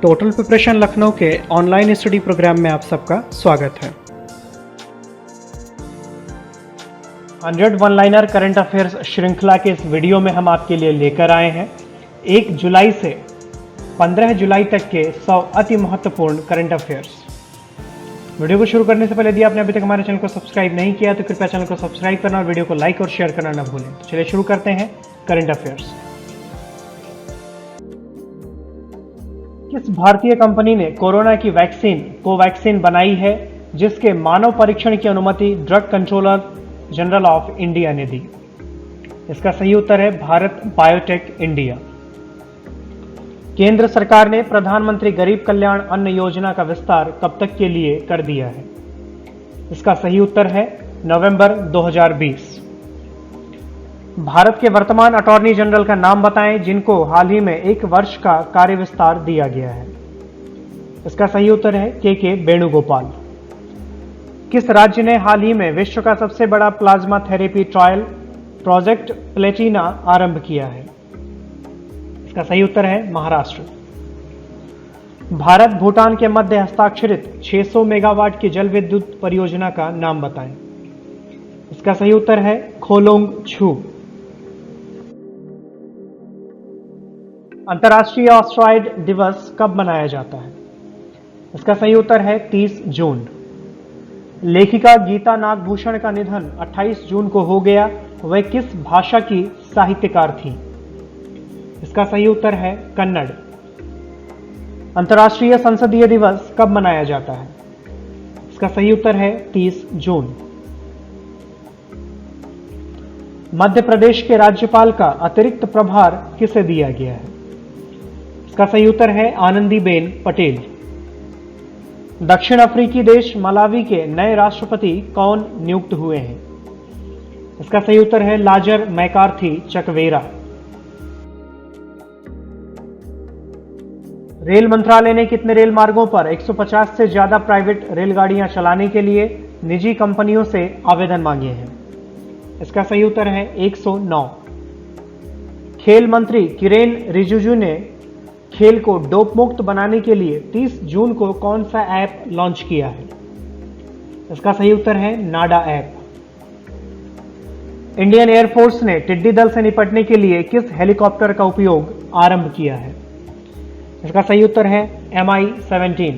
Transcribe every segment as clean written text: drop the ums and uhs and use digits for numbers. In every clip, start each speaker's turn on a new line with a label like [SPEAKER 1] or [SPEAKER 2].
[SPEAKER 1] Total preparation Lucknow के online study programme में आप सबका स्वागत है। 100 वन लाइनर करंट अफेयर्स श्रृंखला के इस वीडियो में हम आपके लिए लेकर आए हैं 1 जुलाई से 15 जुलाई तक के 100 अति महत्वपूर्ण करंट अफेयर्स। वीडियो को शुरू करने से पहले यदि आपने अभी तक हमारे चैनल को सब्सक्राइब नहीं किया तो कृपया चैनल को सब्सक्राइब करना और वीडियो को लाइक और शेयर करना न भूलें। तो चलिए शुरू करते हैं करंट अफेयर्स। किस भारतीय कंपनी ने कोरोना की वैक्सीन कोवैक्सीन बनाई है जिसके मानव परीक्षण की अनुमति drug controller general of India ने दी? इसका सही उत्तर है भारत बायोटेक इंडिया। केंद्र सरकार ने प्रधानमंत्री गरीब कल्याण अन्न योजना का विस्तार कब तक के लिए कर दिया है? इसका सही उत्तर है नवंबर 2020। भारत के वर्तमान अटॉर्नी जनरल का नाम बताएं जिनको हाल ही में 1 वर्ष का कार्य विस्तार दिया गया है। इसका सही उत्तर है के वेणुगोपाल। किस राज्य ने हाल ही में विश्व का सबसे बड़ा plasma therapy trial project Platina आरंभ किया है? इसका सही उत्तर है महाराष्ट्र। भारत भूटान के मध्य हस्ताक्षरित 600 मेगावाट की जल विद्युत परियोजना का नाम बताएं। इसका सही उत्तर है खोलोंग छू। अंतर्राष्ट्रीय ऑस्ट्रॉइड दिवस कब मनाया जाता है? इसका सही उत्तर है 30 जून। लेखिका गीता नागभूषण का निधन 28 जून को हो गया। वह किस भाषा की साहित्यकार थी? इसका सही उत्तर है कन्नड़। अंतर्राष्ट्रीय संसदीय दिवस कब मनाया जाता है? इसका सही उत्तर है 30 जून। मध्य प्रदेश के राज्यपाल का अतिरिक्त प्रभार किसे दिया गया है? इसका सही उत्तर है आनंदीबेन पटेल। दक्षिण अफ्रीकी देश मलावी के नए राष्ट्रपति कौन नियुक्त हुए हैं? इसका सही उत्तर है लाजर मैकार्थी चकवेरा। रेल मंत्रालय ने कितने रेल मार्गों पर 150 से ज्यादा प्राइवेट रेलगाड़ियां चलाने के लिए निजी कंपनियों से आवेदन मांगे हैं? इसका सही उत्तर है 109। खेल मंत्री किरेन रिजिजू ने खेल को डोप मुक्त बनाने के लिए 30 जून को कौन सा ऐप लॉन्च किया है? इसका सही उत्तर है नाडा ऐप। इंडियन एयरफोर्स ने टिड्डी दल से निपटने के लिए किस हेलीकॉप्टर का उपयोग आरंभ किया है? इसका सही उत्तर है MI-17।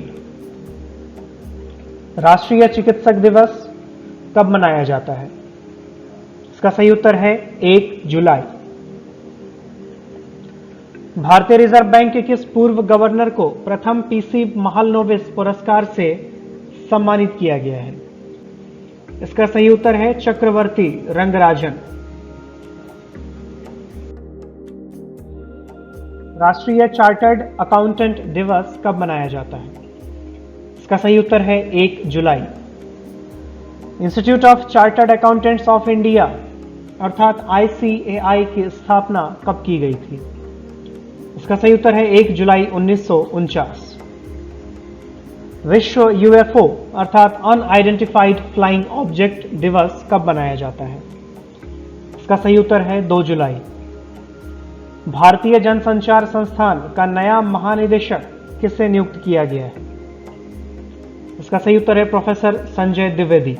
[SPEAKER 1] राष्ट्रीय चिकित्सक दिवस कब मनाया जाता है? इसका सही उत्तर है 1 जुलाई। भारतीय रिजर्व बैंक के किस पूर्व गवर्नर को प्रथम PC महालनोबिस पुरस्कार से सम्मानित किया गया है? इसका सही उत्तर है चक्रवर्ती रंगराजन। राष्ट्रीय चार्टर्ड अकाउंटेंट दिवस कब मनाया जाता है? इसका सही उत्तर है 1 जुलाई। Institute of chartered accountants of India अर्थात ICAI की स्थापना कब की गई थी? इसका सही उत्तर है 1 जुलाई 1949। विश्व UFO अर्थात अनआइडेंटिफाइड फ्लाइंग ऑब्जेक्ट दिवस कब मनाया जाता है? इसका सही उत्तर है 2 जुलाई। भारतीय जनसंचार संस्थान का नया महानिदेशक किससे नियुक्त किया गया है? इसका सही उत्तर है प्रोफेसर संजय द्विवेदी।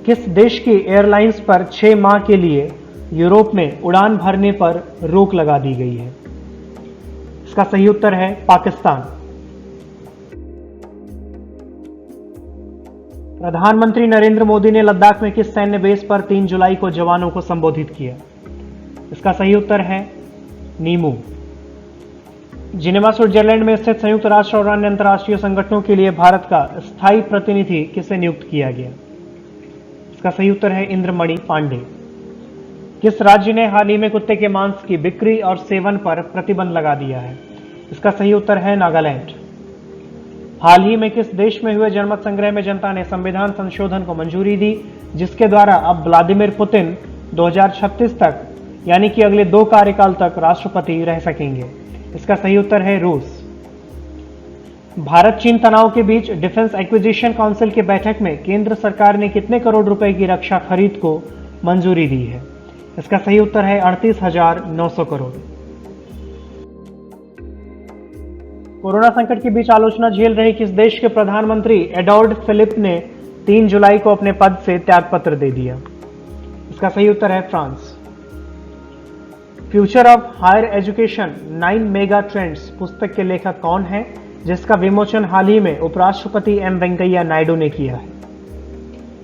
[SPEAKER 1] किस देश की एयरलाइंस पर 6 माह के लिए यूरोप में उड़ान भरने पर रोक लगा दी गई है? इसका सही उत्तर है पाकिस्तान। प्रधानमंत्री नरेंद्र मोदी ने लद्दाख में किस सैन्य बेस पर 3 जुलाई को जवानों को संबोधित किया? इसका सही उत्तर है नीमू। जिनेवा स्विट्जरलैंड में स्थित संयुक्त राष्ट्र और अन्य अंतर्राष्ट्रीय संगठनों के लिए भारत का स्थायी प्रतिनिधि किसे नियुक्त किया गया? इसका सही उत्तर है इंद्रमणि पांडे। किस राज्य ने हाल ही में कुत्ते के मांस की बिक्री और सेवन पर प्रतिबंध लगा दिया है? इसका सही उत्तर है नागालैंड। हाल ही में किस देश में हुए जनमत संग्रह में जनता ने संविधान संशोधन को मंजूरी दी जिसके द्वारा अब व्लादिमीर पुतिन 2036 तक यानी कि अगले 2 कार्यकाल तक राष्ट्रपति रह सकेंगे? इसका सही उत्तर है रूस। भारत चीन तनाव के बीच डिफेंस एक्विजिशन काउंसिल की बैठक में केंद्र सरकार ने कितने करोड़ रुपए की रक्षा खरीद को मंजूरी दी है? इसका सही उत्तर है 38,900 करोड़। कोरोना संकट के बीच आलोचना झेल रहे किस देश के प्रधानमंत्री एडवर्ड फिलिप ने 3 जुलाई को अपने पद से त्यागपत्र दे दिया? इसका सही उत्तर है France. Future of higher education 9 mega trends पुस्तक के लेखक कौन है, जिसका विमोचन हाल ही में उपराष्ट्रपति एम वेंकैया नायडू ने किया है?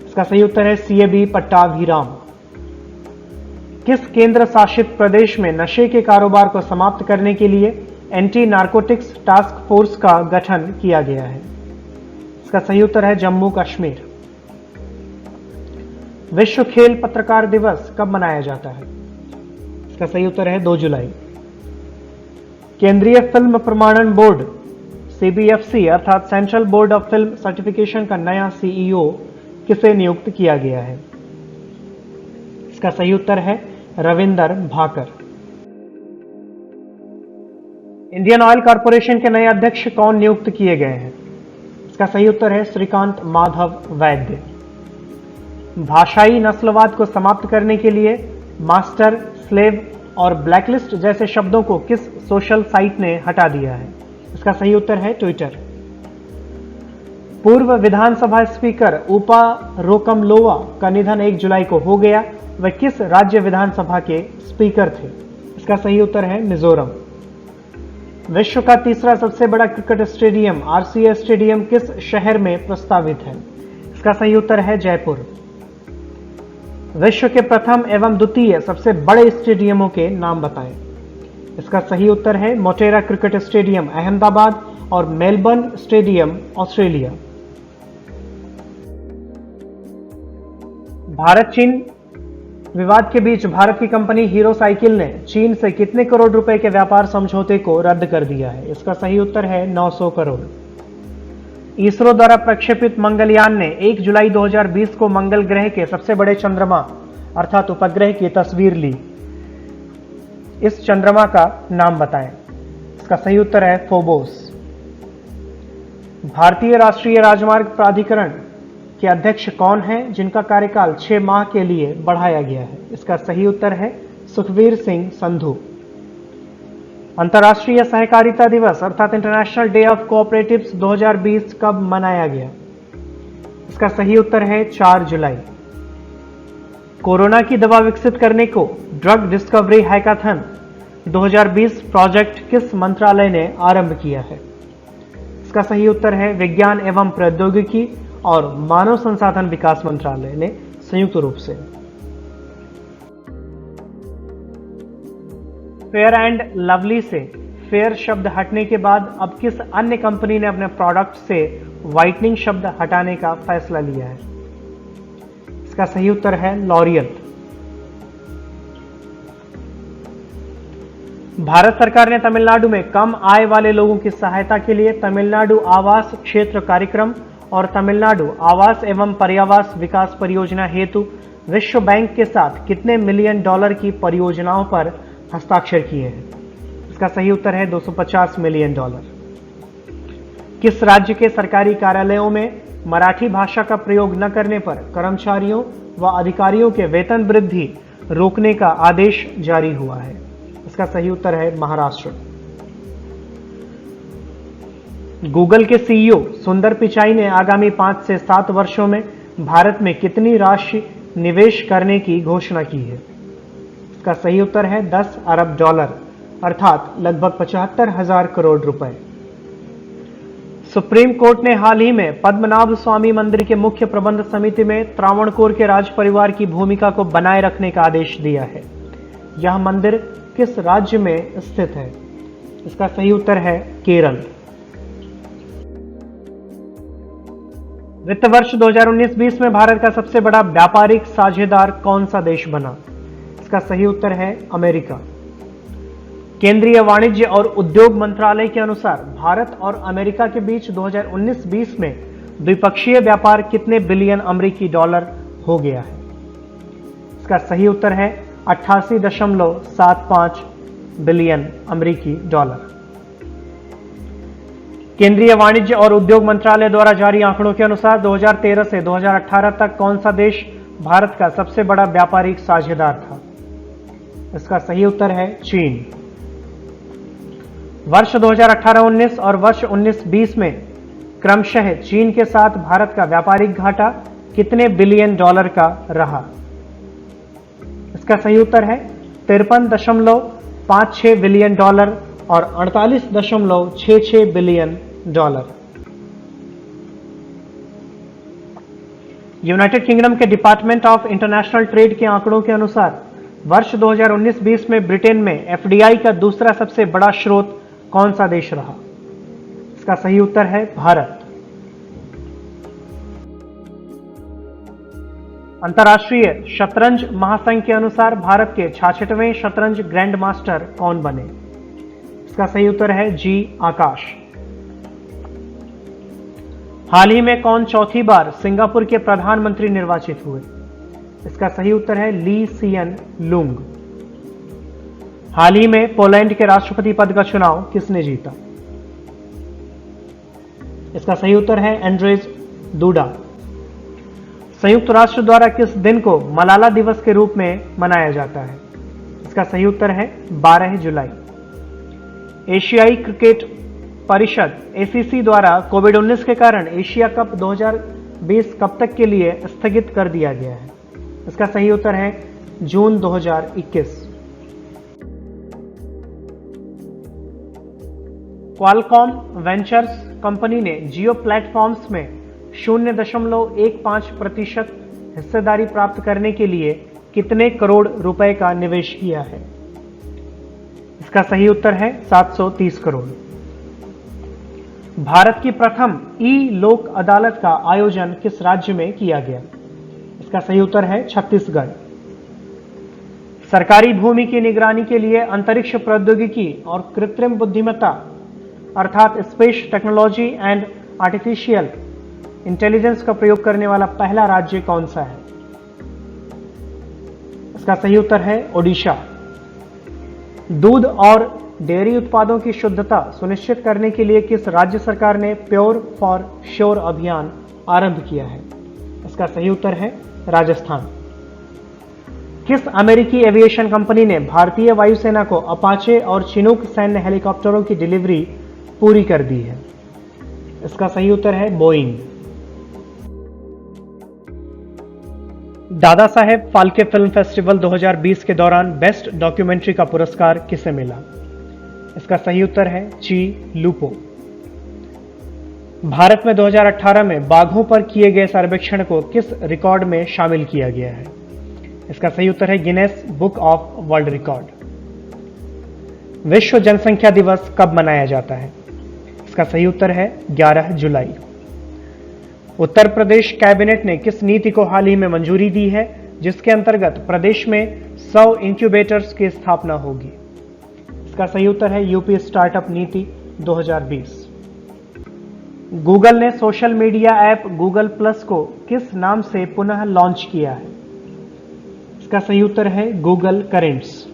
[SPEAKER 1] इसका सही उत्तर है CAB पट्टाभिराम। किस केंद्र शासित प्रदेश में नशे के कारोबार को समाप्त करने के लिए एंटी नारकोटिक्स टास्क फोर्स का गठन किया गया है? इसका सही उत्तर है जम्मू कश्मीर। विश्व खेल पत्रकार दिवस कब मनाया जाता है? इसका सही उत्तर है 2 जुलाई। केंद्रीय फिल्म प्रमाणन बोर्ड CBFC अर्थात central board of film certification का नया CEO किसे नियुक्त किया गया है? इसका सही उत्तर है Ravinder Bhakar. Indian Oil Corporation के नए अध्यक्ष कौन नियुक्त किए गए हैं? इसका सही उत्तर है श्रीकांत माधव वैद्य। भाषाई नस्लवाद को समाप्त करने के लिए मास्टर, स्लेव और ब्लैकलिस्ट जैसे शब्दों को किस सोशल साइट ने हटा दिया है? इसका सही उत्तर है ट्विटर। पूर्व विधानसभा स्पीकर उपा रोकमलोवा का निधन 1 जुलाई को हो गया। वह किस राज्य विधानसभा के स्पीकर थे? इसका सही उत्तर है मिजोरम। विश्व का तीसरा सबसे बड़ा क्रिकेट स्टेडियम RCA स्टेडियम किस शहर में प्रस्तावित है? इसका सही उत्तर है जयपुर। विश्व के प्रथम एवं द्वितीय सबसे बड़े स्टेडियमों के नाम बताएं। इसका सही उत्तर है मोटेरा क्रिकेट स्टेडियम अहमदाबाद और मेलबर्न स्टेडियम ऑस्ट्रेलिया। भारत चीन विवाद के बीच भारत की कंपनी हीरो साइकिल ने चीन से कितने करोड़ रुपए के व्यापार समझौते को रद्द कर दिया है? इसका सही उत्तर है 900 करोड़। इसरो द्वारा प्रक्षेपित मंगलयान ने 1 जुलाई 2020 को मंगल ग्रह के सबसे बड़े चंद्रमा अर्थात उपग्रह की तस्वीर ली। इस चंद्रमा का नाम बताएं। इसका सही उत्तर है फोबोस। भारतीय राष्ट्रीय राजमार्ग प्राधिकरण के अध्यक्ष कौन हैं, जिनका कार्यकाल 6 माह के लिए बढ़ाया गया है? इसका सही उत्तर है सुखबीर सिंह संधू। अंतर्राष्ट्रीय सहकारिता दिवस अर्थात इंटरनेशनल डे ऑफ कोऑपरेटिव्स 2020 कब मनाया गया? इसका सही उत्तर है 4 जुलाई। कोरोना की दवा विकसित करने को ड्रग डिस्कवरी हैकाथन 2020 प्रोजेक्ट किस मंत्रालय ने आरंभ किया है? इसका सही उत्तर है विज्ञान एवं प्रौद्योगिकी और मानव संसाधन विकास मंत्रालय ने संयुक्त रूप से। फेयर एंड लवली से फेयर शब्द हटने के बाद अब किस अन्य कंपनी ने अपने प्रोडक्ट से व्हाइटनिंग शब्द हटाने का फैसला लिया है? इसका सही उत्तर है लॉरियल। भारत सरकार ने तमिलनाडु में कम आय वाले लोगों की सहायता के लिए तमिलनाडु आवास क्षेत्र कार्यक्रम और तमिलनाडु आवास एवं पर्यावास विकास परियोजना हेतु विश्व बैंक के साथ कितने $मिलियन की परियोजनाओं पर हस्ताक्षर किए हैं? इसका सही उत्तर है $250 मिलियन। किस राज्य के सरकारी कार्यालयों में मराठी भाषा का प्रयोग न करने पर कर्मचारियों व अधिकारियों के वेतन वृद्धि रोकने का आदेश जारी हुआ है? इसका सही उत्तर है महाराष्ट्र। गूगल के CEO सुंदर पिचाई ने आगामी 5 से 7 वर्षों में भारत में कितनी राशि निवेश करने की घोषणा की है? इसका सही उत्तर है $10 अरब अर्थात लगभग 75,000 करोड़ रुपए। सुप्रीम कोर्ट ने हाल ही में पद्मनाभ स्वामी मंदिर के मुख्य प्रबंध समिति में त्रावणकोर के राज परिवार की भूमिका को बनाए रखने का आदेश दिया है। यह मंदिर किस राज्य में स्थित है? इसका सही उत्तर है केरल। वित्त वर्ष 2019-20 में भारत का सबसे बड़ा व्यापारिक साझेदार कौन सा देश बना? इसका सही उत्तर है अमेरिका। केंद्रीय वाणिज्य और उद्योग मंत्रालय के अनुसार भारत और अमेरिका के बीच 2019-20 में द्विपक्षीय व्यापार कितने बिलियन अमेरिकी डॉलर हो गया है? इसका सही उत्तर है 88.75 बिलियन अमेरिकी डॉलर। केंद्रीय वाणिज्य और उद्योग मंत्रालय द्वारा जारी आंकड़ों के अनुसार 2013 से 2018 तक कौन सा देश भारत का सबसे बड़ा व्यापारिक साझेदार था? इसका सही उत्तर है चीन। वर्ष 2018-19 और वर्ष 19-20 में क्रमशः चीन के साथ भारत का व्यापारिक घाटा कितने बिलियन डॉलर का रहा? इसका सही उत्तर है 53.56 बिलियन डॉलर और 48.66 बिलियन डॉलर। यूनाइटेड किंगडम के डिपार्टमेंट ऑफ इंटरनेशनल ट्रेड के आंकड़ों के अनुसार वर्ष 2019-20 में ब्रिटेन में एफडीआई का दूसरा सबसे बड़ा स्रोत कौन सा देश रहा? इसका सही उत्तर है भारत। अंतर्राष्ट्रीय शतरंज महासंघ के अनुसार भारत के 66वें शतरंज ग्रैंड मास्टर कौन बने? इसका सही उत्तर है जी आकाश। हाल ही में कौन चौथी बार सिंगापुर के प्रधानमंत्री निर्वाचित हुए? इसका सही उत्तर है ली सियन लुंग। हाल ही में पोलैंड के राष्ट्रपति पद का चुनाव किसने जीता? इसका सही उत्तर है एंड्रेज दूडा। संयुक्त राष्ट्र द्वारा किस दिन को मलाला दिवस के रूप में मनाया जाता है? इसका सही उत्तर है 12 जुलाई। एशियाई क्रिकेट परिषद एसीसी द्वारा कोविड-19 के कारण एशिया कप 2020 कब तक के लिए स्थगित कर दिया गया है? इसका सही उत्तर है जून 2021। क्वालकॉम वेंचर्स कंपनी ने जियो प्लेटफॉर्म्स में 0.15% हिस्सेदारी प्राप्त करने के लिए कितने करोड़ रुपए का निवेश किया है? इसका सही उत्तर है 730 करोड़। भारत की प्रथम ई लोक अदालत का आयोजन किस राज्य में किया गया? इसका सही उत्तर है छत्तीसगढ़। सरकारी भूमि की निगरानी के लिए अंतरिक्ष प्रौद्योगिकी और कृत्रिम बुद्धिमत्ता अर्थात space technology and artificial intelligence का प्रयोग करने वाला पहला राज्य कौन सा है? इसका सही उत्तर है ओडिशा। दूध और डेयरी उत्पादों की शुद्धता सुनिश्चित करने के लिए किस राज्य सरकार ने प्योर फॉर श्योर अभियान आरंभ किया है? इसका सही उत्तर है राजस्थान। किस अमेरिकी एविएशन कंपनी ने भारतीय वायुसेना को अपाचे और चिनूक सैन्य हेलीकॉप्टरों की डिलीवरी पूरी कर दी है? इसका सही उत्तर है Boeing. Dada Saheb Phalke film festival 2020 के दौरान बेस्ट डॉक्यूमेंट्री का पुरस्कार किसे मिला? इसका सही उत्तर है ची लुपो। भारत में 2018 में बाघों पर किए गए सर्वेक्षण को किस रिकॉर्ड में शामिल किया गया है? इसका सही उत्तर है Guinness book of world record. विश्व जनसंख्या दिवस कब मनाया जाता है? इसका सही उत्तर है 11 जुलाई। उत्तर प्रदेश कैबिनेट ने किस नीति को हाल ही में मंजूरी दी है जिसके अंतर्गत प्रदेश में 100 इंक्यूबेटर्स की स्थापना होगी? इसका सही उत्तर है यूपी स्टार्टअप नीति 2020। गूगल ने social media app Google plus को किस नाम से पुनः लॉन्च किया है? इसका सही उत्तर है गूगल करेंट्स।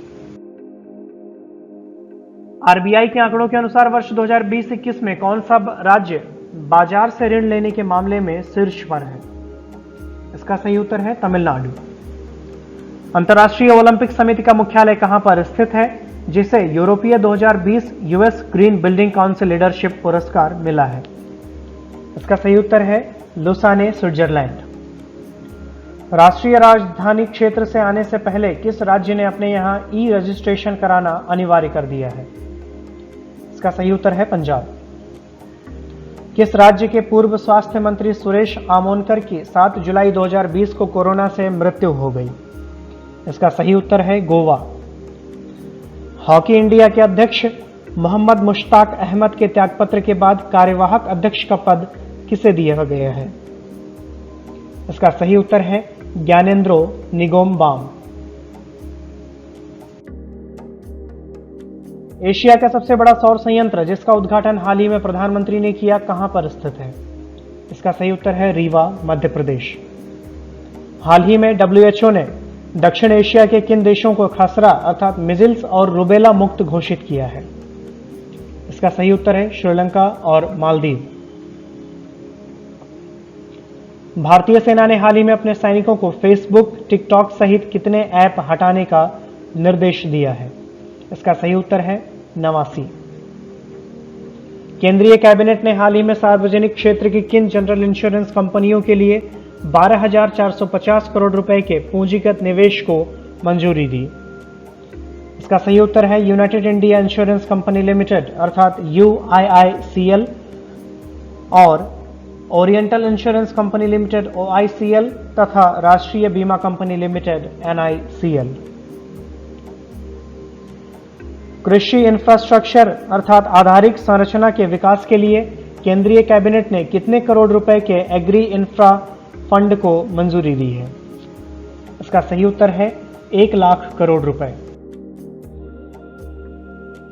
[SPEAKER 1] आरबीआई के आंकड़ों के अनुसार वर्ष 2020-21 में कौन सा राज्य बाजार से ऋण लेने के मामले में शीर्ष पर है? इसका सही उत्तर है तमिलनाडु। अंतर्राष्ट्रीय ओलंपिक समिति का मुख्यालय कहां पर स्थित है जिसे यूरोपीय 2020 US green building council leadership पुरस्कार मिला है? इसका सही उत्तर है लुसाने, स्विट्जरलैंड। राष्ट्रीय राजधानी क्षेत्र से आने से पहले किस राज्य ने अपने यहां ई रजिस्ट्रेशन कराना अनिवार्य कर दिया है? इसका सही उत्तर है पंजाब। किस राज्य के पूर्व स्वास्थ्य मंत्री सुरेश आमोनकर की 7 जुलाई 2020 को कोरोना से मृत्यु हो गई? इसका सही उत्तर है गोवा। हॉकी इंडिया के अध्यक्ष मोहम्मद मुश्ताक अहमद के त्यागपत्र के बाद कार्यवाहक अध्यक्ष का पद किसे दिया गया है? इसका सही उत्तर है ज्ञानेंद्रो निगोम्बाम। एशिया का सबसे बड़ा सौर संयंत्र जिसका उद्घाटन हाल ही में प्रधानमंत्री ने किया कहां पर स्थित है? इसका सही उत्तर है रीवा, मध्य प्रदेश। हाल ही में डब्ल्यूएचओ ने दक्षिण एशिया के किन देशों को खसरा अर्थात मिजिल्स और रुबेला मुक्त घोषित किया है? इसका सही उत्तर है श्रीलंका और मालदीव। भारतीय सेना ने हाल ही में अपने सैनिकों को फेसबुक, टिकटॉक सहित कितने ऐप हटाने का निर्देश दिया है? इसका सही उत्तर है 89। केंद्रीय कैबिनेट ने हाल ही में सार्वजनिक क्षेत्र की किन जनरल इंश्योरेंस कंपनियों के लिए 12,450 करोड़ रुपए के पूंजीगत निवेश को मंजूरी दी? इसका सही उत्तर है United India insurance company limited अर्थात UIICL और oriental insurance company limited OICL तथा राष्ट्रीय बीमा कंपनी लिमिटेड NICL। कृषि इंफ्रास्ट्रक्चर अर्थात आधारिक संरचना के विकास के लिए केंद्रीय कैबिनेट ने कितने करोड़ रुपए के एग्री इंफ्रा फंड को मंजूरी दी है? इसका सही उत्तर है 1 लाख करोड़ रुपए।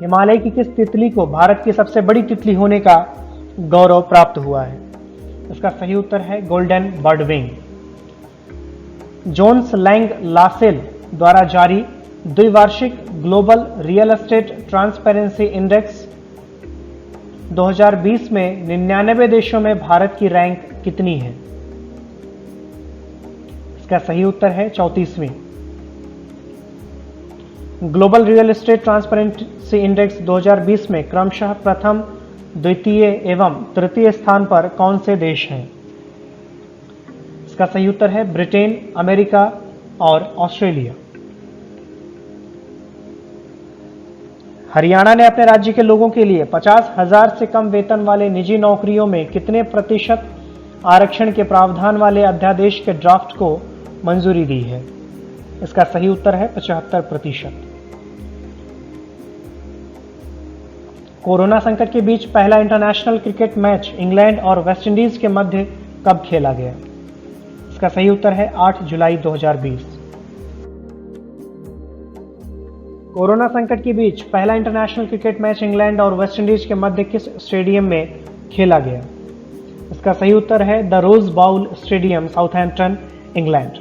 [SPEAKER 1] हिमालय की किस तितली को भारत की सबसे बड़ी तितली होने का गौरव प्राप्त हुआ है? इसका सही उत्तर है golden birdwing. Jones Lang LaSalle द्वारा जारी द्विवार्षिक global real estate transparency index 2020 में 99 देशों में भारत की रैंक कितनी है? इसका सही उत्तर है 34वीं। Global real estate transparency index 2020 में क्रमशः प्रथम, द्वितीय एवं तृतीय स्थान पर कौन से देश हैं? इसका सही उत्तर है ब्रिटेन, अमेरिका और ऑस्ट्रेलिया। हरियाणा ने अपने राज्य के लोगों के लिए 50,000 से कम वेतन वाले निजी नौकरियों में कितने प्रतिशत आरक्षण के प्रावधान वाले अध्यादेश के ड्राफ्ट को मंजूरी दी है? इसका सही उत्तर है 75%। कोरोना संकट के बीच पहला इंटरनेशनल क्रिकेट मैच इंग्लैंड और वेस्टइंडीज के मध्य कब खेला गया? इसका सही उत्तर है 8 जुलाई 2020। कोरोना संकट के बीच पहला इंटरनेशनल क्रिकेट मैच इंग्लैंड और वेस्टइंडीज के मध्य किस स्टेडियम में खेला गया? इसका सही उत्तर है the Rose Bowl stadium, Southampton, England.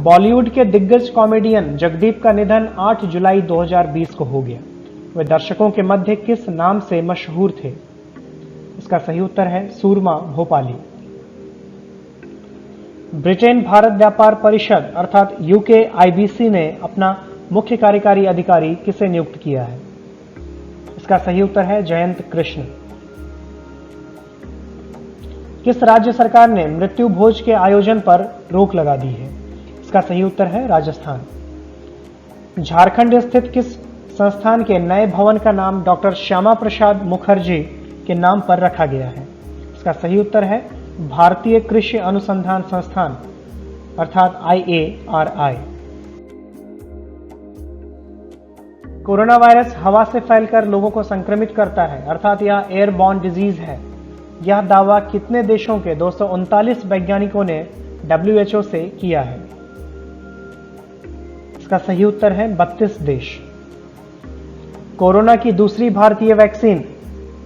[SPEAKER 1] Bollywood के दिग्गज कॉमेडियन जगदीप का निधन 8 जुलाई 2020 को हो गया। वे दर्शकों के मध्य किस नाम से मशहूर थे? इसका सही उत्तर है सूरमा भोपाली। ब्रिटेन भारत व्यापार परिषद अर्थात UKIBC ने अपना मुख्य कार्यकारी अधिकारी किसे नियुक्त किया है? इसका सही उत्तर है जयंत कृष्ण। किस राज्य सरकार ने मृत्यु भोज के आयोजन पर रोक लगा दी है? इसका सही उत्तर है राजस्थान। झारखंड स्थित किस संस्थान के नए भवन का नाम डॉक्टर श्यामा प्रसाद मुखर्जी के नाम पर रखा गया है? इसका सही उत्तर है भारतीय कृषि अनुसंधान संस्थान अर्थात IARI। कोरोना वायरस हवा से फैलकर लोगों को संक्रमित करता है अर्थात यह एयरबॉर्न डिजीज है। यह दावा कितने देशों के 239 वैज्ञानिकों ने WHO से किया है? इसका सही उत्तर है 32 देश। कोरोना की दूसरी भारतीय वैक्सीन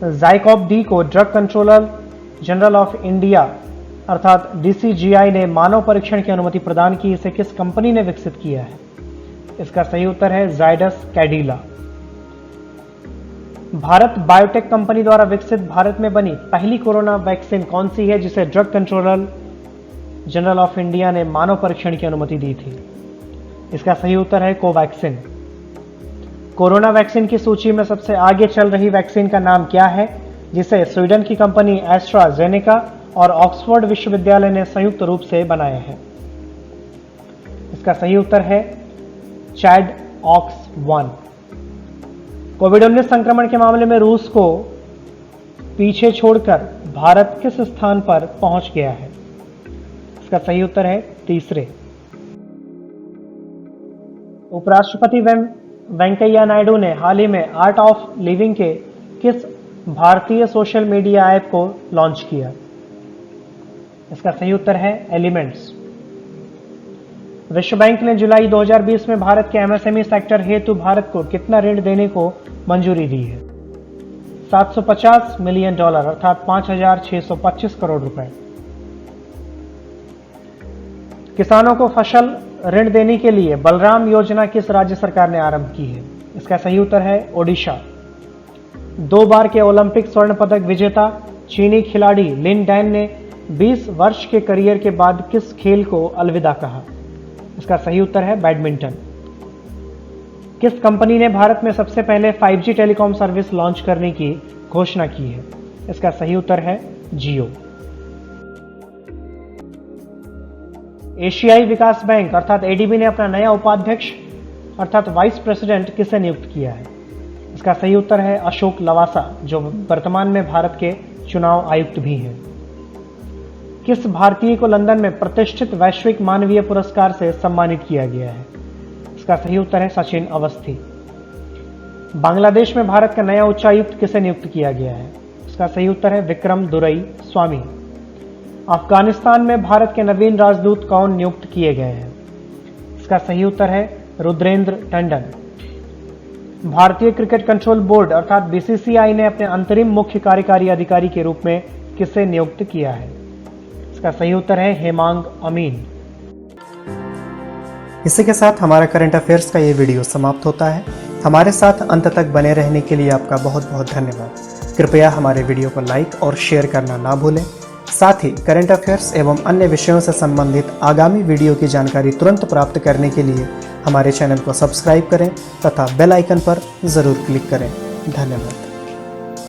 [SPEAKER 1] ज़ाइकोव-डी को drug controller general of India अर्थात DCGI ने मानव परीक्षण की अनुमति प्रदान की। इसे किस कंपनी ने विकसित किया है? इसका सही उत्तर है जायडस कैडिला। भारत बायोटेक कंपनी द्वारा विकसित भारत में बनी पहली कोरोना वैक्सीन कौन सी है जिसे drug controller general of India ने मानव परीक्षण की अनुमति दी थी? इसका सही उत्तर है कोवैक्सीन। कोरोना वैक्सीन की सूची में सबसे आगे चल रही वैक्सीन का नाम क्या है जिसे स्वीडन की कंपनी एस्ट्राजेनेका और ऑक्सफोर्ड विश्वविद्यालय ने संयुक्त रूप से बनाया है? इसका सही उत्तर है ChAdOx1। कोविड-19 संक्रमण के मामले में रूस को पीछे छोड़कर भारत किस स्थान पर पहुंच गया है? इसका सही उत्तर है तीसरे। उपराष्ट्रपति वेंकैया नायडू ने हाल ही में आर्ट ऑफ लिविंग के किस भारतीय सोशल मीडिया ऐप को लॉन्च किया? इसका सही उत्तर है एलिमेंट्स। विश्व बैंक ने जुलाई 2020 में भारत के MSME सेक्टर हेतु भारत को कितना ऋण देने को मंजूरी दी है? $750 मिलियन अर्थात 5,625 करोड़ रुपए। किसानों को फसल ऋण देने के लिए बलराम योजना किस राज्य सरकार ने आरंभ की है? इसका सही उत्तर है ओडिशा। 2 बार के ओलंपिक स्वर्ण पदक विजेता चीनी खिलाड़ी लिन डैन ने 20 वर्ष के करियर के बाद किस खेल को अलविदा कहा? इसका सही उत्तर है बैडमिंटन। किस कंपनी ने भारत में सबसे पहले 5G टेलीकॉम सर्विस लॉन्च करने की घोषणा की है? इसका सही उत्तर है जियो। एशियाई विकास बैंक अर्थात एडीबी ने अपना नया उपाध्यक्ष अर्थात वाइस प्रेसिडेंट किसे नियुक्त किया है? इसका सही उत्तर है अशोक लवासा, जो वर्तमान में भारत के चुनाव आयुक्त भी हैं। किस भारतीय को लंदन में प्रतिष्ठित वैश्विक मानवीय पुरस्कार से सम्मानित किया गया है? इसका सही उत्तर है सचिन अवस्थी। बांग्लादेश में भारत का नया उच्चायुक्त किसे नियुक्त किया गया है? इसका सही उत्तर है विक्रम दुरई स्वामी। अफगानिस्तान में भारत के नवीन राजदूत कौन नियुक्त किए गए हैं? इसका सही उत्तर है रुद्रेंद्र टंडन। भारतीय क्रिकेट कंट्रोल बोर्ड अर्थात बीसीसीआई ने अपने अंतरिम मुख्य कार्यकारी अधिकारी के रूप में किसे नियुक्त किया है? इसका सही उत्तर है हेमांग अमीन।
[SPEAKER 2] इसी के साथ हमारा करंट अफेयर्स का ये वीडियो समाप्त होता है। हमारे साथ अंत तक बने रहने के लिए आपका बहुत बहुत धन्यवाद। कृपया हमारे वीडियो को लाइक और शेयर करना ना भूलें। साथ ही करंट अफेयर्स एवं अन्य विषयों से संबंधित आगामी वीडियो की जानकारी तुरंत प्राप्त करने के लिए हमारे चैनल को सब्सक्राइब करें तथा बेल आइकन पर ज़रूर क्लिक करें। धन्यवाद।